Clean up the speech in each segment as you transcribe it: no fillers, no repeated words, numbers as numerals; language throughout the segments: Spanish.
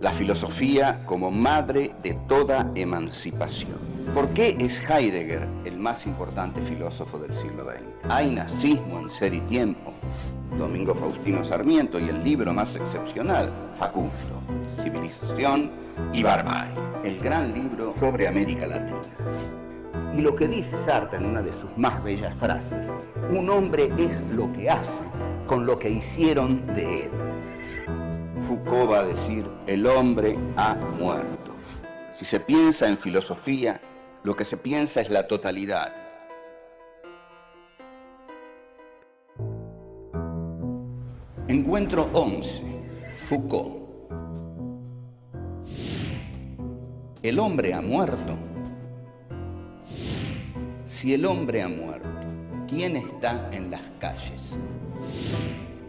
la filosofía como madre de toda emancipación. ¿Por qué es Heidegger el más importante filósofo del siglo XX? Hay nazismo en Ser y Tiempo, Domingo Faustino Sarmiento, y el libro más excepcional, Facundo, Civilización y Barbarie, el gran libro sobre América Latina. Y lo que dice Sartre en una de sus más bellas frases: un hombre es lo que hace con lo que hicieron de él. Foucault va a decir: el hombre ha muerto. Si se piensa en filosofía, lo que se piensa es la totalidad. Encuentro 11. Foucault. ¿El hombre ha muerto? Si el hombre ha muerto, ¿quién está en las calles?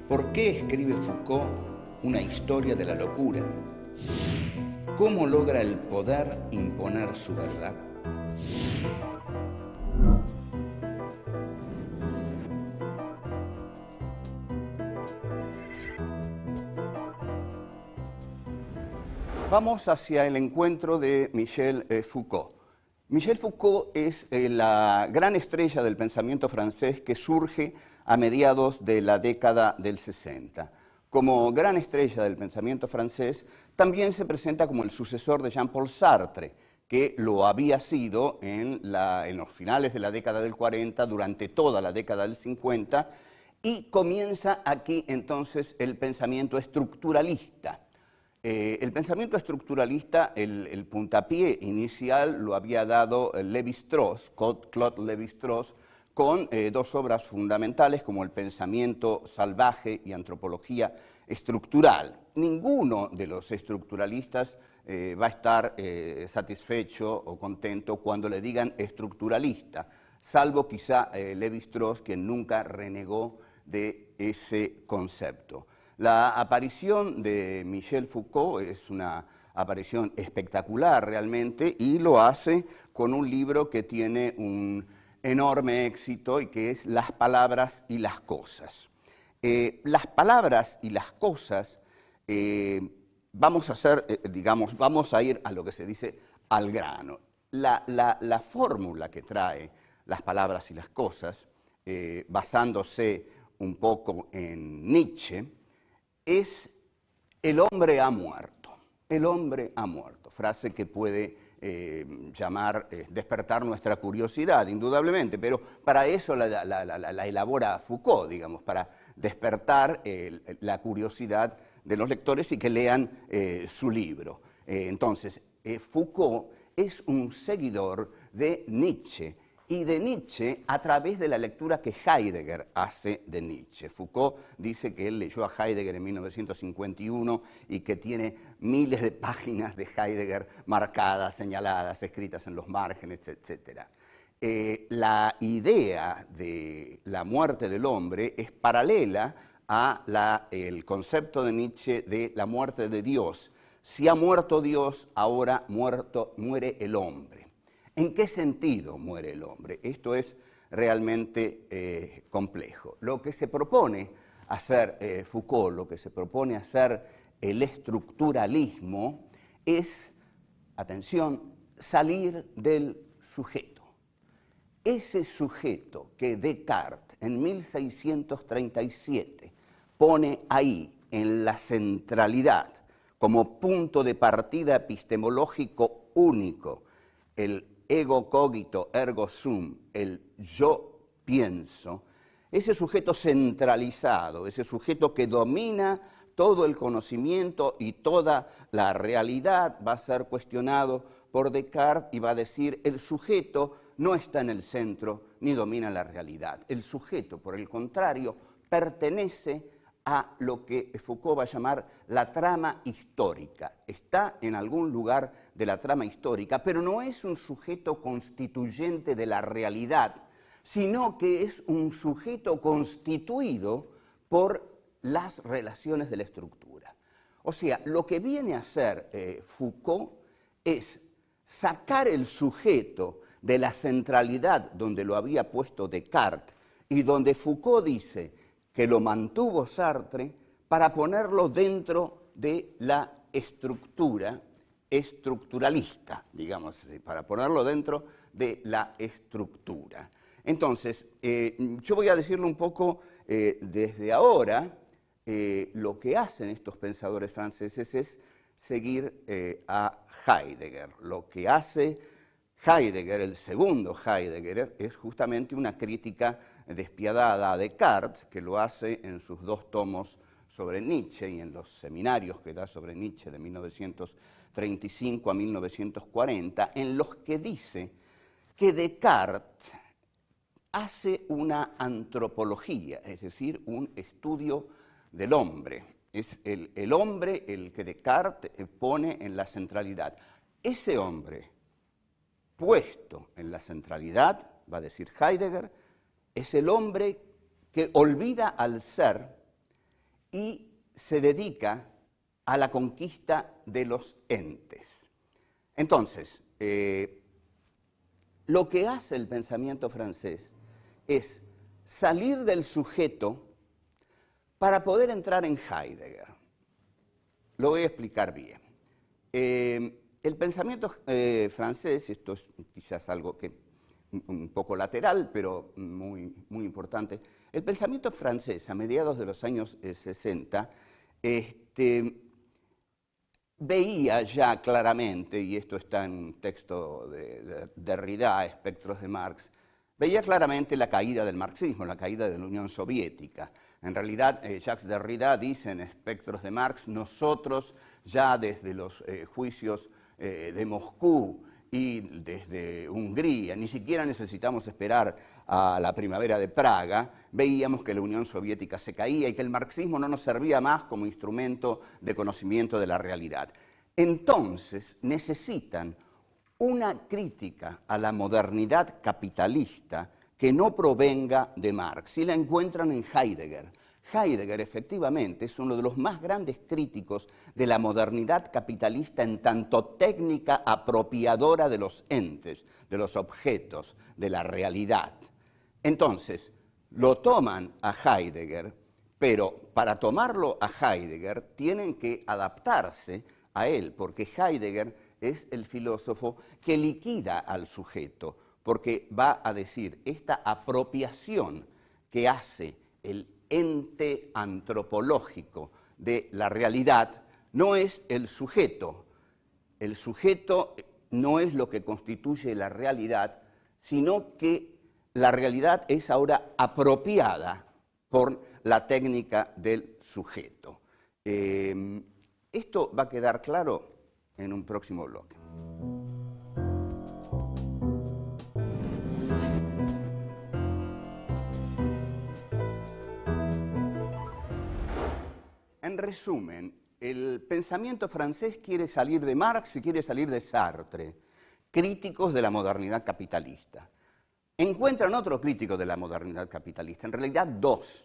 ¿Por qué escribe Foucault una historia de la locura? ¿Cómo logra el poder imponer su verdad? Vamos hacia el encuentro de Michel Foucault. Michel Foucault es la gran estrella del pensamiento francés que surge a mediados de la década del 60. Como gran estrella del pensamiento francés, también se presenta como el sucesor de Jean-Paul Sartre, que lo había sido en los finales de la década del 40, durante toda la década del 50, y comienza aquí entonces el pensamiento estructuralista. El pensamiento estructuralista, el puntapié inicial lo había dado Lévi-Strauss, Claude Lévi-Strauss, con dos obras fundamentales como El pensamiento salvaje y Antropología estructural. Ninguno de los estructuralistas va a estar satisfecho o contento cuando le digan estructuralista, salvo quizá Lévi-Strauss, quien nunca renegó de ese concepto. La aparición de Michel Foucault es una aparición espectacular realmente, y lo hace con un libro que tiene un enorme éxito y que es Las palabras y las cosas. Las palabras y las cosas, vamos a ir a lo que se dice al grano. La fórmula que trae Las palabras y las cosas, basándose un poco en Nietzsche, es: el hombre ha muerto. El hombre ha muerto. Frase que puede despertar nuestra curiosidad, indudablemente, pero para eso la elabora Foucault, digamos, para despertar la curiosidad de los lectores y que lean su libro. Entonces, Foucault es un seguidor de Nietzsche, y de Nietzsche a través de la lectura que Heidegger hace de Nietzsche. Foucault dice que él leyó a Heidegger en 1951 y que tiene miles de páginas de Heidegger marcadas, señaladas, escritas en los márgenes, etc. La idea de la muerte del hombre es paralela al concepto de Nietzsche de la muerte de Dios. Si ha muerto Dios, ahora muere el hombre. ¿En qué sentido muere el hombre? Esto es realmente complejo. Lo que se propone hacer Foucault, lo que se propone hacer el estructuralismo es, atención, salir del sujeto. Ese sujeto que Descartes en 1637 pone ahí en la centralidad como punto de partida epistemológico único, el ego cogito ergo sum, el yo pienso, ese sujeto centralizado, ese sujeto que domina todo el conocimiento y toda la realidad, va a ser cuestionado por Descartes y va a decir: el sujeto no está en el centro ni domina la realidad. El sujeto, por el contrario, pertenece a lo que Foucault va a llamar la trama histórica. Está en algún lugar de la trama histórica, pero no es un sujeto constituyente de la realidad, sino que es un sujeto constituido por las relaciones de la estructura. O sea, lo que viene a hacer Foucault es sacar el sujeto de la centralidad donde lo había puesto Descartes y donde Foucault dice que lo mantuvo Sartre, para ponerlo dentro de la estructura estructuralista, digamos así, para ponerlo dentro de la estructura. Entonces, yo voy a decirle un poco desde ahora, lo que hacen estos pensadores franceses es seguir a Heidegger. Lo que hace Heidegger, el segundo Heidegger, es justamente una crítica despiadada a Descartes, que lo hace en sus 2 tomos sobre Nietzsche y en los seminarios que da sobre Nietzsche de 1935 a 1940, en los que dice que Descartes hace una antropología, es decir, un estudio del hombre. Es el hombre el que Descartes pone en la centralidad. Ese hombre puesto en la centralidad, va a decir Heidegger, es el hombre que olvida al ser y se dedica a la conquista de los entes. Entonces, lo que hace el pensamiento francés es salir del sujeto para poder entrar en Heidegger. Lo voy a explicar bien. El pensamiento francés, esto es quizás algo que un poco lateral, pero muy importante. El pensamiento francés, a mediados de los años 60, veía ya claramente, y esto está en un texto de Derrida, Espectros de Marx, veía claramente la caída del marxismo, la caída de la Unión Soviética. En realidad, Jacques Derrida dice en Espectros de Marx, nosotros ya desde los juicios de Moscú y desde Hungría, ni siquiera necesitamos esperar a la primavera de Praga, veíamos que la Unión Soviética se caía y que el marxismo no nos servía más como instrumento de conocimiento de la realidad. Entonces necesitan una crítica a la modernidad capitalista que no provenga de Marx, y la encuentran en Heidegger. Heidegger, efectivamente, es uno de los más grandes críticos de la modernidad capitalista en tanto técnica apropiadora de los entes, de los objetos, de la realidad. Entonces, lo toman a Heidegger, pero para tomarlo a Heidegger tienen que adaptarse a él, porque Heidegger es el filósofo que liquida al sujeto, porque va a decir, esta apropiación que hace el ente antropológico de la realidad no es el sujeto no es lo que constituye la realidad, sino que la realidad es ahora apropiada por la técnica del sujeto. Esto va a quedar claro en un próximo bloque. En resumen, el pensamiento francés quiere salir de Marx y quiere salir de Sartre, críticos de la modernidad capitalista. Encuentran otro crítico de la modernidad capitalista, en realidad 2,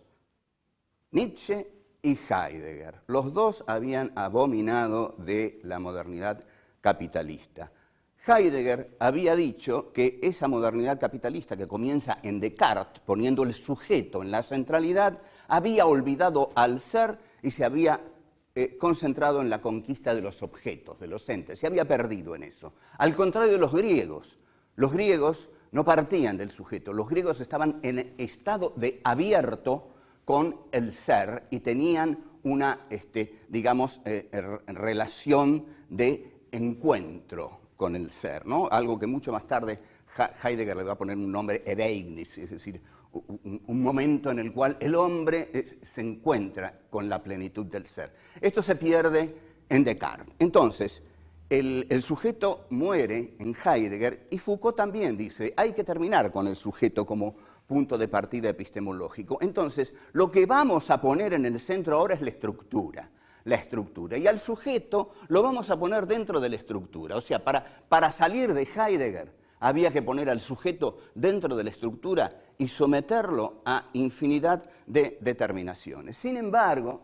Nietzsche y Heidegger. Los 2 habían abominado de la modernidad capitalista. Heidegger había dicho que esa modernidad capitalista que comienza en Descartes, poniendo el sujeto en la centralidad, había olvidado al ser y se había concentrado en la conquista de los objetos, de los entes, se había perdido en eso. Al contrario de los griegos no partían del sujeto, los griegos estaban en estado de abierto con el ser y tenían una, relación de encuentro con el ser, ¿no? Algo que mucho más tarde Heidegger le va a poner un nombre Ereignis, es decir, un momento en el cual el hombre se encuentra con la plenitud del ser. Esto se pierde en Descartes. Entonces, el sujeto muere en Heidegger y Foucault también dice, hay que terminar con el sujeto como punto de partida epistemológico. Entonces, lo que vamos a poner en el centro ahora es la estructura. Y al sujeto lo vamos a poner dentro de la estructura. O sea, para salir de Heidegger había que poner al sujeto dentro de la estructura y someterlo a infinidad de determinaciones. Sin embargo,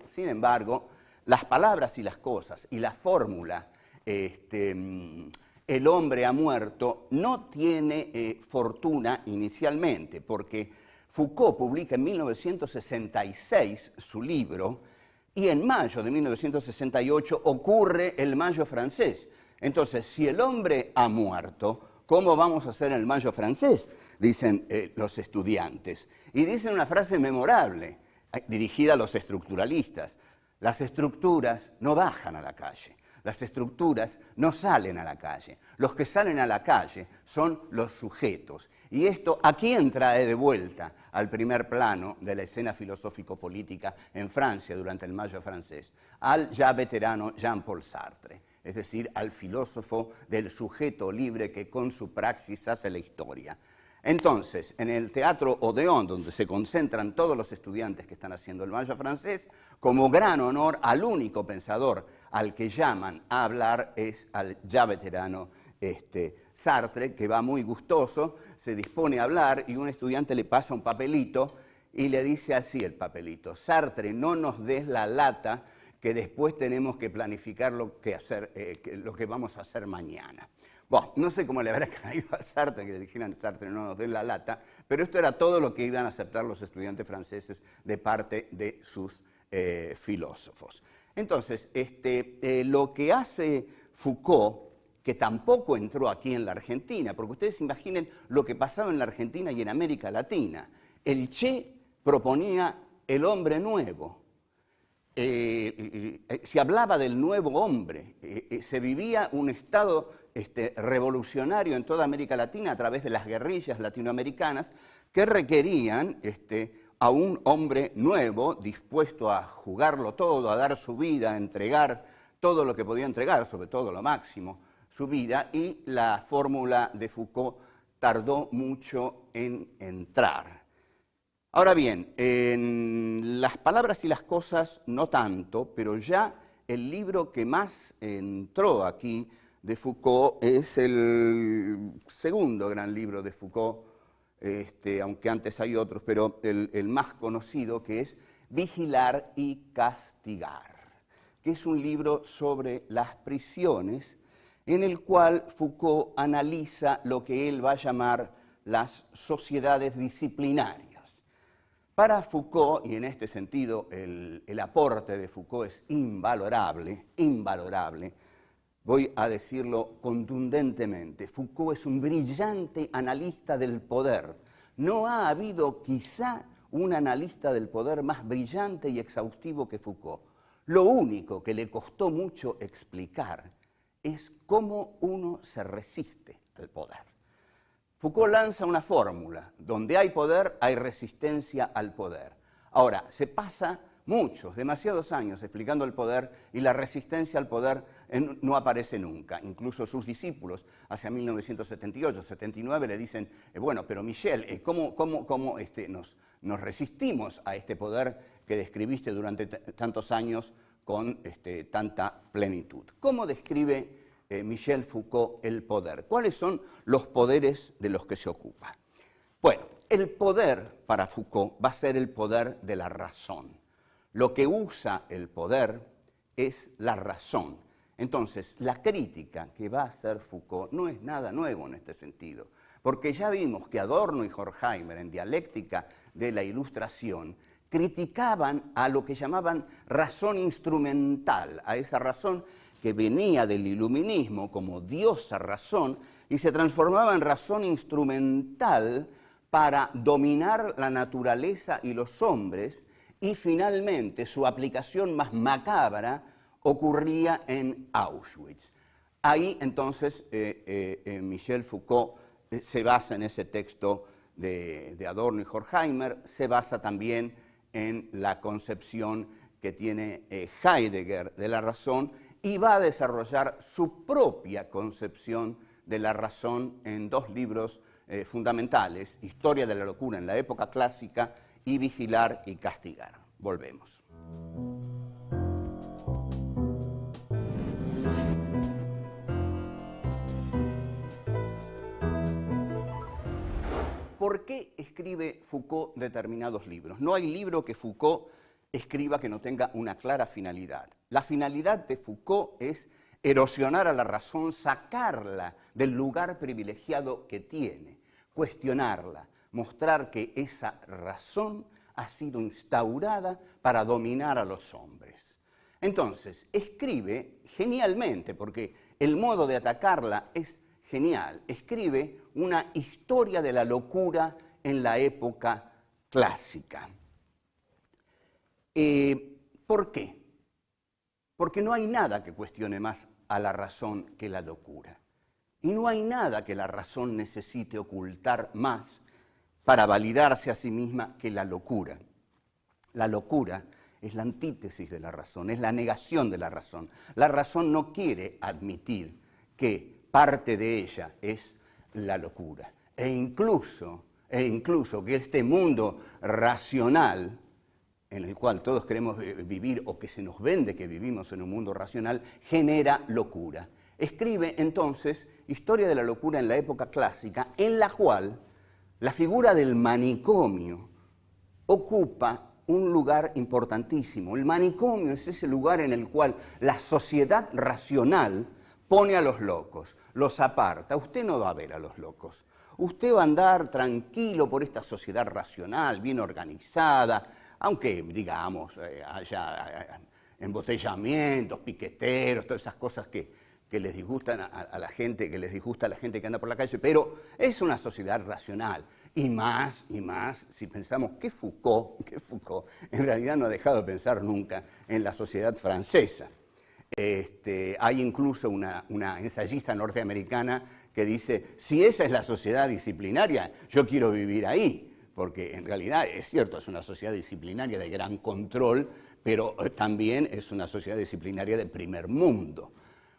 las palabras y las cosas y la fórmula el hombre ha muerto no tiene fortuna inicialmente, porque Foucault publica en 1966 su libro Y en mayo de 1968 ocurre el Mayo francés. Entonces, si el hombre ha muerto, ¿cómo vamos a hacer el Mayo francés?, dicen los estudiantes. Y dicen una frase memorable, dirigida a los estructuralistas. Las estructuras no bajan a la calle, las estructuras no salen a la calle. Los que salen a la calle son los sujetos. Y esto, ¿a quién trae de vuelta al primer plano de la escena filosófico-política en Francia durante el Mayo francés? Al ya veterano Jean-Paul Sartre, es decir, al filósofo del sujeto libre que con su praxis hace la historia. Entonces, en el Teatro Odéon, donde se concentran todos los estudiantes que están haciendo el Mayo francés, como gran honor al único pensador al que llaman a hablar es al ya veterano Sartre, que va muy gustoso, se dispone a hablar y un estudiante le pasa un papelito y le dice así el papelito: Sartre, no nos des la lata que después tenemos que planificar lo que vamos a hacer mañana. Bueno, no sé cómo le habrá caído a Sartre que le dijeran a Sartre no nos den la lata, pero esto era todo lo que iban a aceptar los estudiantes franceses de parte de sus filósofos. Entonces, lo que hace Foucault, que tampoco entró aquí en la Argentina, porque ustedes imaginen lo que pasaba en la Argentina y en América Latina. El Che proponía el hombre nuevo. Se hablaba del nuevo hombre, se vivía un estado revolucionario en toda América Latina a través de las guerrillas latinoamericanas que requerían a un hombre nuevo dispuesto a jugarlo todo, a dar su vida, a entregar todo lo que podía entregar, sobre todo lo máximo, su vida, y la fórmula de Foucault tardó mucho en entrar. Ahora bien, en Las palabras y las cosas no tanto, pero ya el libro que más entró aquí de Foucault es el segundo gran libro de Foucault, aunque antes hay otros, pero el más conocido, que es Vigilar y castigar, que es un libro sobre las prisiones, en el cual Foucault analiza lo que él va a llamar las sociedades disciplinarias. Para Foucault, y en este sentido el aporte de Foucault es invalorable, invalorable, voy a decirlo contundentemente, Foucault es un brillante analista del poder. No ha habido quizá un analista del poder más brillante y exhaustivo que Foucault. Lo único que le costó mucho explicar es cómo uno se resiste al poder. Foucault lanza una fórmula: donde hay poder, hay resistencia al poder. Ahora, se pasa demasiados años explicando el poder y la resistencia al poder no aparece nunca. Incluso sus discípulos, hacia 1978, 79, le dicen, bueno, pero Michel, ¿cómo nos resistimos a este poder que describiste durante tantos años con tanta plenitud? ¿Cómo describe Michel Foucault el poder? ¿Cuáles son los poderes de los que se ocupa? Bueno, el poder para Foucault va a ser el poder de la razón. Lo que usa el poder es la razón. Entonces, la crítica que va a hacer Foucault no es nada nuevo en este sentido, porque ya vimos que Adorno y Horkheimer, en Dialéctica de la Ilustración, criticaban a lo que llamaban razón instrumental, a esa razón que venía del iluminismo como diosa razón y se transformaba en razón instrumental para dominar la naturaleza y los hombres, y finalmente su aplicación más macabra ocurría en Auschwitz. Ahí entonces Michel Foucault se basa en ese texto de Adorno y Horkheimer, se basa también en la concepción que tiene Heidegger de la razón, y va a desarrollar su propia concepción de la razón en dos libros fundamentales: Historia de la locura en la época clásica y Vigilar y castigar. Volvemos. ¿Por qué escribe Foucault determinados libros? No hay libro que Foucault escriba que no tenga una clara finalidad. La finalidad de Foucault es erosionar a la razón, sacarla del lugar privilegiado que tiene, cuestionarla, mostrar que esa razón ha sido instaurada para dominar a los hombres. Entonces, escribe genialmente, porque el modo de atacarla es genial. Escribe una historia de la locura en la época clásica. ¿Por qué? Porque no hay nada que cuestione más a la razón que la locura. Y no hay nada que la razón necesite ocultar más para validarse a sí misma que la locura. La locura es la antítesis de la razón, es la negación de la razón. La razón no quiere admitir que parte de ella es la locura. E incluso que este mundo racional en el cual todos queremos vivir o que se nos vende que vivimos en un mundo racional, genera locura. Escribe entonces Historia de la locura en la época clásica, en la cual la figura del manicomio ocupa un lugar importantísimo. El manicomio es ese lugar en el cual la sociedad racional pone a los locos, los aparta. Usted no va a ver a los locos. Usted va a andar tranquilo por esta sociedad racional, bien organizada, aunque, digamos, haya embotellamientos, piqueteros, todas esas cosas que les disgustan a la gente, que les disgusta a la gente que anda por la calle, pero es una sociedad racional. Y más, si pensamos que Foucault en realidad no ha dejado de pensar nunca en la sociedad francesa. Hay incluso una ensayista norteamericana que dice, si esa es la sociedad disciplinaria, yo quiero vivir ahí. Porque en realidad es cierto, es una sociedad disciplinaria de gran control, pero también es una sociedad disciplinaria de primer mundo.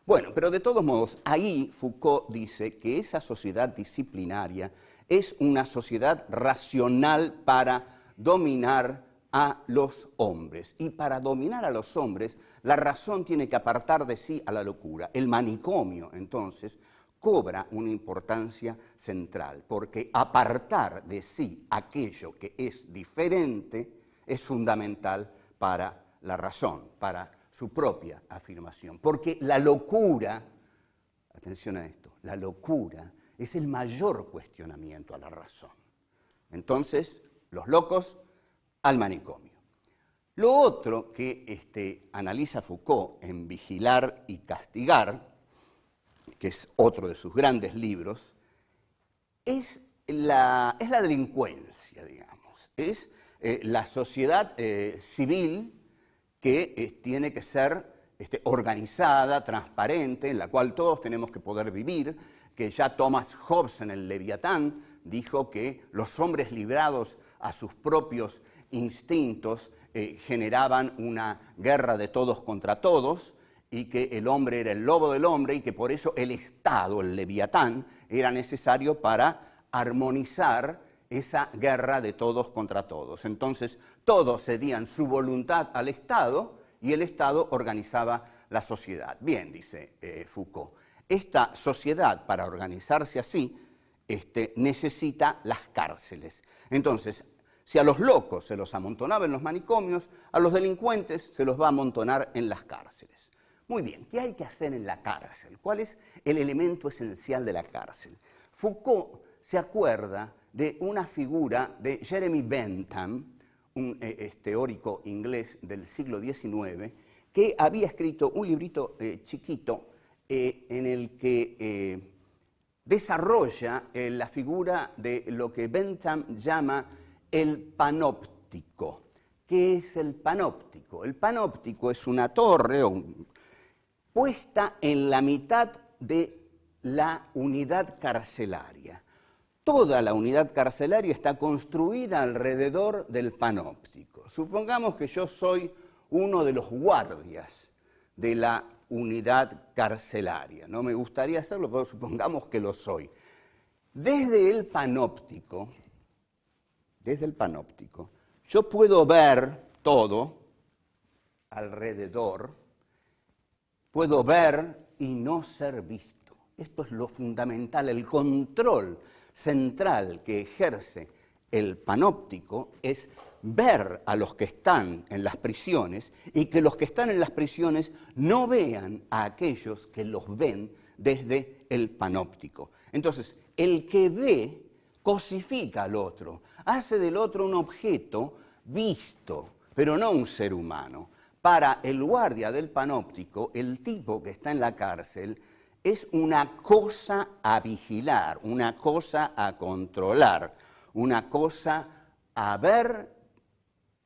Bueno, pero de todos modos, ahí Foucault dice que esa sociedad disciplinaria es una sociedad racional para dominar a los hombres. Y para dominar a los hombres, la razón tiene que apartar de sí a la locura. El manicomio, entonces, cobra una importancia central, porque apartar de sí aquello que es diferente es fundamental para la razón, para su propia afirmación. Porque la locura, atención a esto, la locura es el mayor cuestionamiento a la razón. Entonces, los locos al manicomio. Lo otro que analiza Foucault en Vigilar y Castigar, que es otro de sus grandes libros, es la delincuencia, digamos. Es la sociedad civil que tiene que ser organizada, transparente, en la cual todos tenemos que poder vivir, que ya Thomas Hobbes en el Leviatán dijo que los hombres librados a sus propios instintos generaban una guerra de todos contra todos, y que el hombre era el lobo del hombre y que por eso el Estado, el Leviatán, era necesario para armonizar esa guerra de todos contra todos. Entonces, todos cedían su voluntad al Estado y el Estado organizaba la sociedad. Bien, dice Foucault, esta sociedad, para organizarse así, necesita las cárceles. Entonces, si a los locos se los amontonaba en los manicomios, a los delincuentes se los va a amontonar en las cárceles. Muy bien, ¿qué hay que hacer en la cárcel? ¿Cuál es el elemento esencial de la cárcel? Foucault se acuerda de una figura de Jeremy Bentham, un teórico inglés del siglo XIX, que había escrito un librito chiquito en el que desarrolla la figura de lo que Bentham llama el panóptico. ¿Qué es el panóptico? El panóptico es una torre puesta en la mitad de la unidad carcelaria. Toda la unidad carcelaria está construida alrededor del panóptico. Supongamos que yo soy uno de los guardias de la unidad carcelaria. No me gustaría hacerlo, pero supongamos que lo soy. Desde el panóptico, yo puedo ver todo alrededor, puedo ver y no ser visto. Esto es lo fundamental, el control central que ejerce el panóptico es ver a los que están en las prisiones y que los que están en las prisiones no vean a aquellos que los ven desde el panóptico. Entonces, el que ve cosifica al otro, hace del otro un objeto visto, pero no un ser humano. Para el guardia del panóptico, el tipo que está en la cárcel es una cosa a vigilar, una cosa a controlar, una cosa a ver,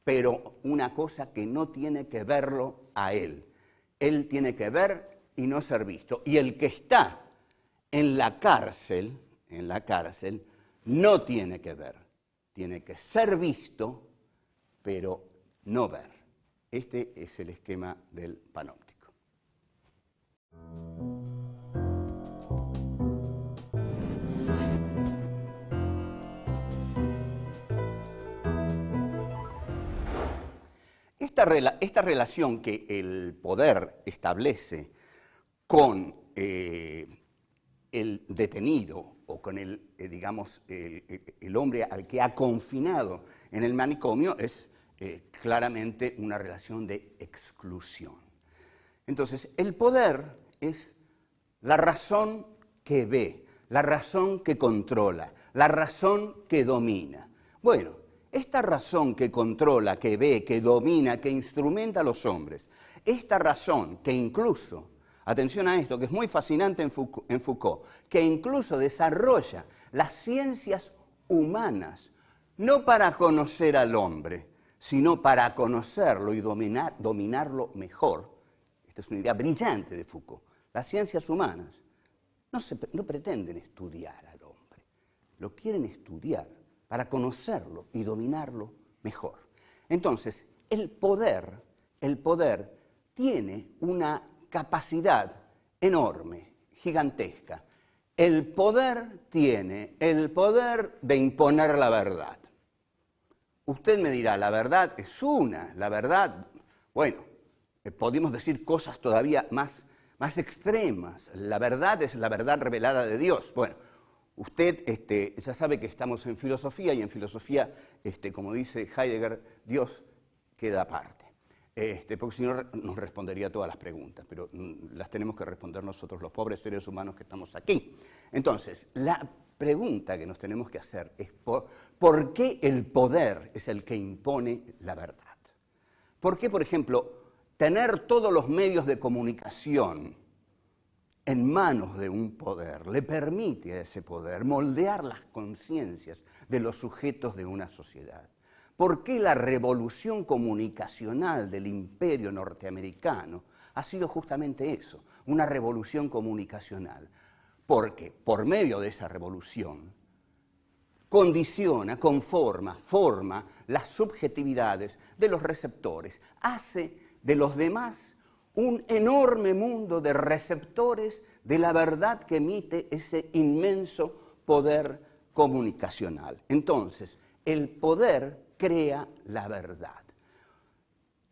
pero una cosa que no tiene que verlo a él. Él tiene que ver y no ser visto. Y el que está en la cárcel, no tiene que ver. Tiene que ser visto, pero no ver. Este es el esquema del panóptico. Esta relación que el poder establece con el detenido o con el hombre al que ha confinado en el manicomio es claramente una relación de exclusión. Entonces, el poder es la razón que ve, la razón que controla, la razón que domina. Bueno, esta razón que controla, que ve, que domina, que instrumenta a los hombres, esta razón que incluso, atención a esto, que es muy fascinante en Foucault, que incluso desarrolla las ciencias humanas, no para conocer al hombre, sino para conocerlo y dominarlo mejor. Esta es una idea brillante de Foucault. Las ciencias humanas no pretenden estudiar al hombre, lo quieren estudiar para conocerlo y dominarlo mejor. Entonces, el poder tiene una capacidad enorme, gigantesca. El poder tiene el poder de imponer la verdad. Usted me dirá, la verdad es una, la verdad, bueno, podemos decir cosas todavía más extremas. La verdad es la verdad revelada de Dios. Bueno, usted ya sabe que estamos en filosofía y en filosofía, como dice Heidegger, Dios queda aparte. Porque si no nos respondería todas las preguntas, pero las tenemos que responder nosotros, los pobres seres humanos que estamos aquí. Entonces, la pregunta que nos tenemos que hacer es ¿por qué el poder es el que impone la verdad? ¿Por qué, por ejemplo, tener todos los medios de comunicación en manos de un poder le permite a ese poder moldear las conciencias de los sujetos de una sociedad? ¿Por qué la revolución comunicacional del imperio norteamericano ha sido justamente eso, una revolución comunicacional? Porque por medio de esa revolución condiciona, forma las subjetividades de los receptores, hace de los demás un enorme mundo de receptores de la verdad que emite ese inmenso poder comunicacional. Entonces, el poder crea la verdad.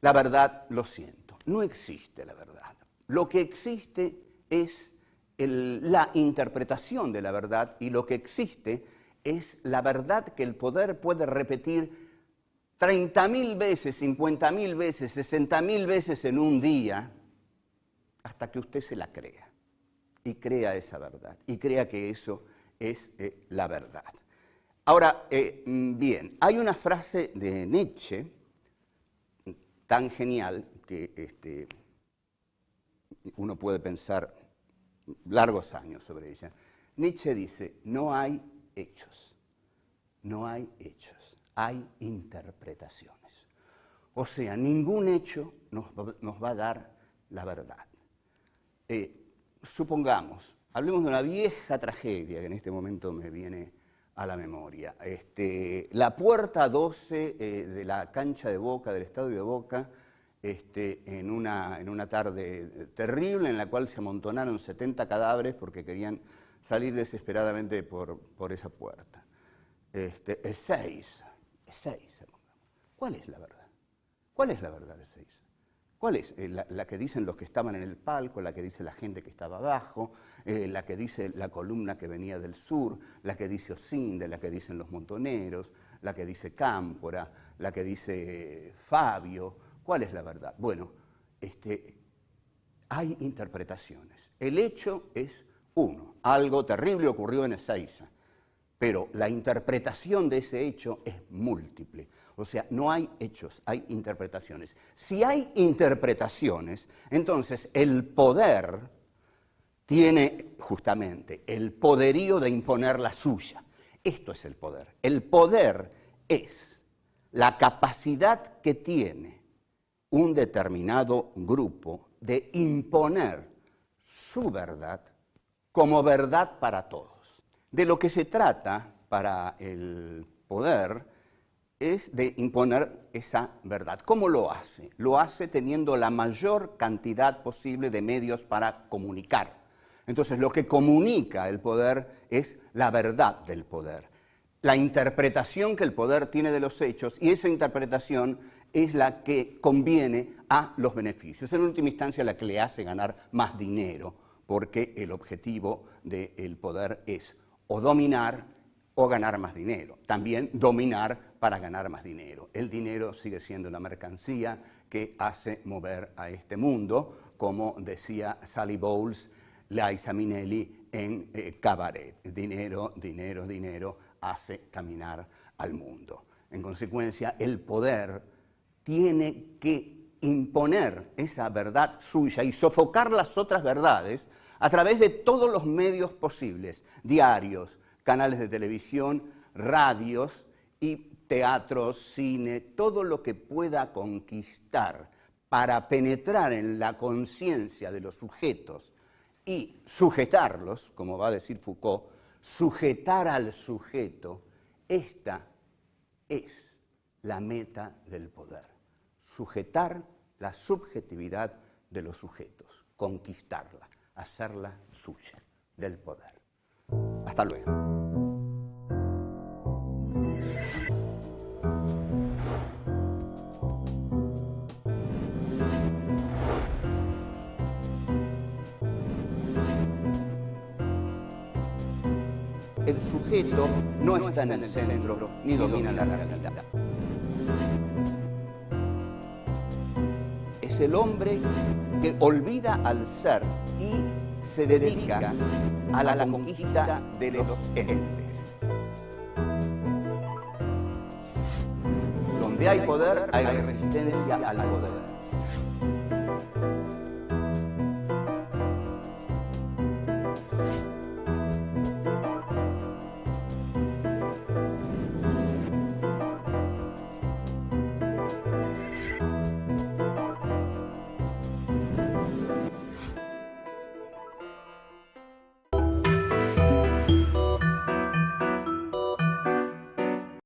La verdad, lo siento, no existe la verdad. Lo que existe es la interpretación de la verdad, y lo que existe es la verdad que el poder puede repetir 30.000 veces, 50.000 veces, 60.000 veces en un día, hasta que usted se la crea, y crea esa verdad, y crea que eso es la verdad. Ahora, bien, hay una frase de Nietzsche tan genial que uno puede pensar largos años sobre ella. Nietzsche dice, no hay hechos, hay interpretaciones. O sea, ningún hecho nos va a dar la verdad. Supongamos, hablemos de una vieja tragedia que en este momento me viene a la memoria. La puerta 12 de la cancha de Boca, del estadio de Boca, en una tarde terrible en la cual se amontonaron 70 cadáveres porque querían salir desesperadamente por esa puerta. Ezeiza. ¿Cuál es la verdad? ¿Cuál es la verdad de Ezeiza? ¿Cuál es? La que dicen los que estaban en el palco, la que dice la gente que estaba abajo, la que dice la columna que venía del sur, la que dice Osinde, la que dicen los montoneros, la que dice Cámpora, la que dice Fabio. ¿Cuál es la verdad? Bueno, hay interpretaciones. El hecho es uno. Algo terrible ocurrió en Ezeiza. pero la interpretación de ese hecho es múltiple. O sea, no hay hechos, hay interpretaciones. Si hay interpretaciones, entonces el poder tiene justamente el poderío de imponer la suya. Esto es el poder. El poder es la capacidad que tiene un determinado grupo de imponer su verdad como verdad para todos. De lo que se trata para el poder es de imponer esa verdad. ¿Cómo lo hace? Lo hace teniendo la mayor cantidad posible de medios para comunicar. Entonces, lo que comunica el poder es la verdad del poder, la interpretación que el poder tiene de los hechos, y esa interpretación es la que conviene a los beneficios. En última instancia, la que le hace ganar más dinero, porque el objetivo del poder es o dominar o ganar más dinero. También dominar para ganar más dinero. El dinero sigue siendo la mercancía que hace mover a este mundo, como decía Sally Bowles, Liza Minnelli en Cabaret. Dinero, dinero, dinero hace caminar al mundo. En consecuencia, el poder tiene que imponer esa verdad suya y sofocar las otras verdades a través de todos los medios posibles, diarios, canales de televisión, radios y teatros, cine, todo lo que pueda conquistar para penetrar en la conciencia de los sujetos y sujetarlos, como va a decir Foucault, sujetar al sujeto. Esta es la meta del poder, sujetar la subjetividad de los sujetos, conquistarla, hacerla suya, del poder. Hasta luego. El sujeto no está en el centro ni domina la realidad. Es el hombre que olvida al ser y se dedica a la conquista de los entes. Donde hay poder, hay resistencia al poder.